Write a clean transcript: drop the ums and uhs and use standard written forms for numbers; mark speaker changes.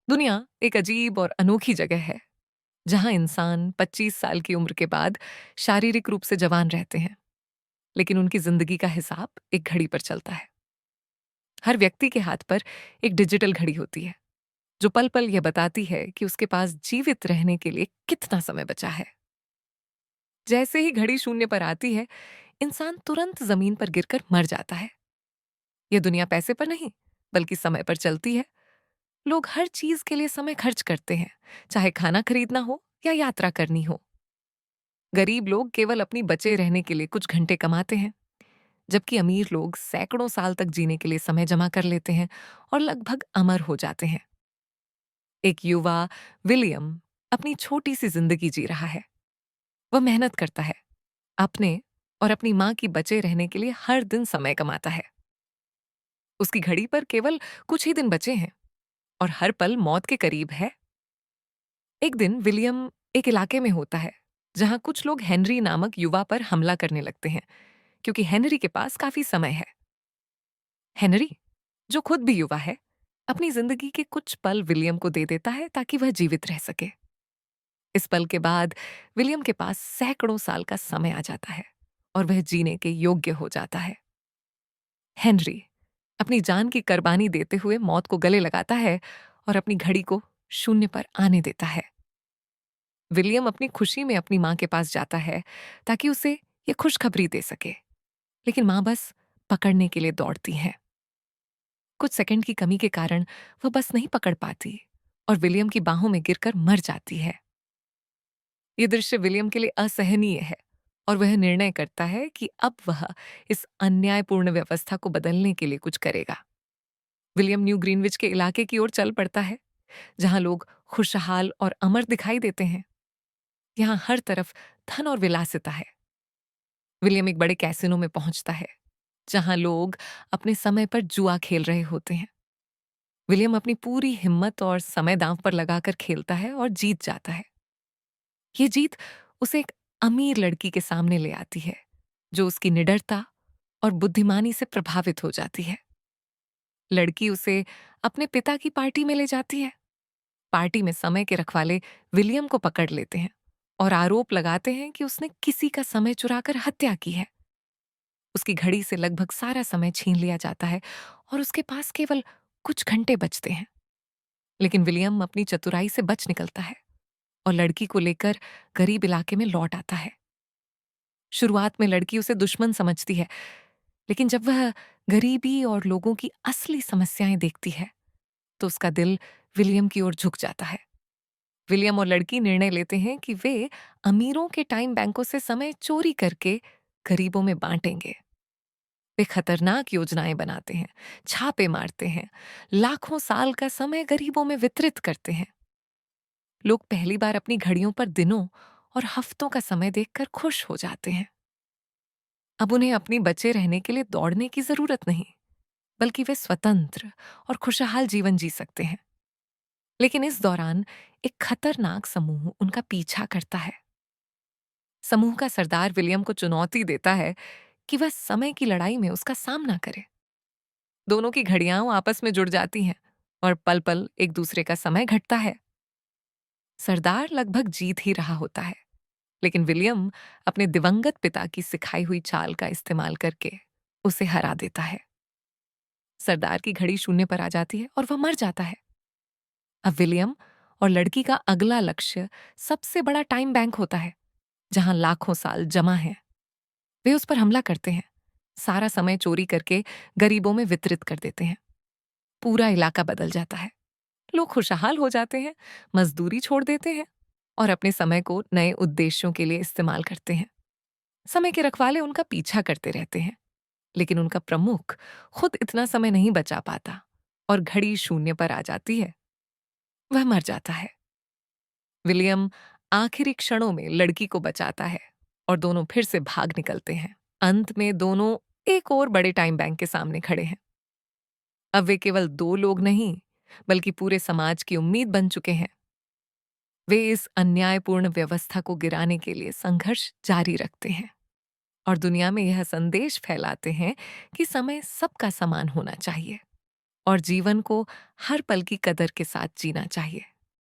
Speaker 1: दुनिया एक अजीब और अनोखी जगह है जहां इंसान 25 साल की उम्र के बाद शारीरिक रूप से जवान रहते हैं, लेकिन उनकी जिंदगी का हिसाब एक घड़ी पर चलता है। हर व्यक्ति के हाथ पर एक डिजिटल घड़ी होती है जो पल पल यह बताती है कि उसके पास जीवित रहने के लिए कितना समय बचा है। जैसे ही घड़ी शून्य पर आती है, इंसान तुरंत जमीन पर गिरकर मर जाता है। यह दुनिया पैसे पर नहीं, बल्कि समय पर चलती है। लोग हर चीज के लिए समय खर्च करते हैं, चाहे खाना खरीदना हो या यात्रा करनी हो। गरीब लोग केवल अपनी बचे रहने के लिए कुछ घंटे कमाते हैं, जबकि अमीर लोग सैकड़ों साल तक जीने के लिए समय जमा कर लेते हैं और लगभग अमर हो जाते हैं। एक युवा विलियम अपनी छोटी सी जिंदगी जी रहा है। वह मेहनत करता है, अपने और अपनी मां की बचे रहने के लिए हर दिन समय कमाता है। उसकी घड़ी पर केवल कुछ ही दिन बचे हैं और हर पल मौत के करीब है। एक दिन विलियम एक इलाके में होता है जहां कुछ लोग हेनरी नामक युवा पर हमला करने लगते हैं, क्योंकि हेनरी के पास काफी समय है। हेनरी, जो खुद भी युवा है, अपनी जिंदगी के कुछ पल विलियम को दे देता है ताकि वह जीवित रह सके। इस पल के बाद विलियम के पास सैकड़ों साल का समय आ जाता है और वह जीने के योग्य हो जाता है। हेनरी अपनी जान की कुर्बानी देते हुए मौत को गले लगाता है और अपनी घड़ी को शून्य पर आने देता है। विलियम अपनी खुशी में अपनी मां के पास जाता है ताकि उसे ये खुशखबरी दे सके, लेकिन मां बस पकड़ने के लिए दौड़ती हैं। कुछ सेकंड की कमी के कारण वह बस नहीं पकड़ पाती और विलियम की बाहों में गिरकर मर जाती है। यह दृश्य विलियम के लिए असहनीय है और वह निर्णय करता है कि अब वह इस अन्यायपूर्ण व्यवस्था को बदलने के लिए कुछ करेगा। विलियम न्यू ग्रीनविच के इलाके की ओर चल पड़ता है, जहां लोग खुशहाल और अमर दिखाई देते हैं। यहाँ हर तरफ धन और विलासिता है। विलियम एक बड़े कैसिनो में पहुंचता है, जहां लोग अपने समय पर जुआ खेल रहे होते हैं। विलियम अपनी पूरी हिम्मत और समय दांव पर लगाकर खेलता है और जीत जाता है। ये जीत उसे एक अमीर लड़की के सामने ले आती है, जो उसकी निडरता और बुद्धिमानी से प्रभावित हो जाती है। लड़की उसे अपने पिता की पार्टी में ले जाती है। पार्टी में समय के रखवाले विलियम को पकड़ लेते हैं और आरोप लगाते हैं कि उसने किसी का समय चुराकर हत्या की है। उसकी घड़ी से लगभग सारा समय छीन लिया जाता है और उसके पास केवल कुछ घंटे बचते हैं। लेकिन विलियम अपनी चतुराई से बच निकलता है और लड़की को लेकर गरीब इलाके में लौट आता है। शुरुआत में लड़की उसे दुश्मन समझती है, लेकिन जब वह गरीबी और लोगों की असली समस्याएं देखती है, तो उसका दिल विलियम की ओर झुक जाता है। विलियम और लड़की निर्णय लेते हैं कि वे अमीरों के टाइम बैंकों से समय चोरी करके गरीबों में बांटेंगे। वे खतरनाक योजनाएं बनाते हैं, छापे मारते हैं, लाखों साल का समय गरीबों में वितरित करते हैं। लोग पहली बार अपनी घड़ियों पर दिनों और हफ्तों का समय देखकर खुश हो जाते हैं। अब उन्हें अपनी बचे रहने के लिए दौड़ने की जरूरत नहीं, बल्कि वे स्वतंत्र और खुशहाल जीवन जी सकते हैं। लेकिन इस दौरान एक खतरनाक समूह उनका पीछा करता है। समूह का सरदार विलियम को चुनौती देता है कि वह समय की लड़ाई में उसका सामना करे। दोनों की घड़ियां आपस में जुड़ जाती हैं और पल पल एक दूसरे का समय घटता है। सरदार लगभग जीत ही रहा होता है, लेकिन विलियम अपने दिवंगत पिता की सिखाई हुई चाल का इस्तेमाल करके उसे हरा देता है। सरदार की घड़ी शून्य पर आ जाती है और वह मर जाता है। अब विलियम और लड़की का अगला लक्ष्य सबसे बड़ा टाइम बैंक होता है, जहां लाखों साल जमा हैं। वे उस पर हमला करते हैं, सारा समय चोरी करके गरीबों में वितरित कर देते हैं। पूरा इलाका बदल जाता है। लोग खुशहाल हो जाते हैं, मजदूरी छोड़ देते हैं और अपने समय को नए उद्देश्यों के लिए इस्तेमाल करते हैं। समय के रखवाले उनका पीछा करते रहते हैं, लेकिन उनका प्रमुख खुद इतना समय नहीं बचा पाता और घड़ी शून्य पर आ जाती है। वह मर जाता है। विलियम आखिरी क्षणों में लड़की को बचाता है और दोनों फिर से भाग निकलते हैं। अंत में दोनों एक और बड़े टाइम बैंक के सामने खड़े हैं। अब वे केवल दो लोग नहीं, बल्कि पूरे समाज की उम्मीद बन चुके हैं। वे इस अन्यायपूर्ण व्यवस्था को गिराने के लिए संघर्ष जारी रखते हैं और दुनिया में यह संदेश फैलाते हैं कि समय सबका समान होना चाहिए और जीवन को हर पल की कदर के साथ जीना चाहिए।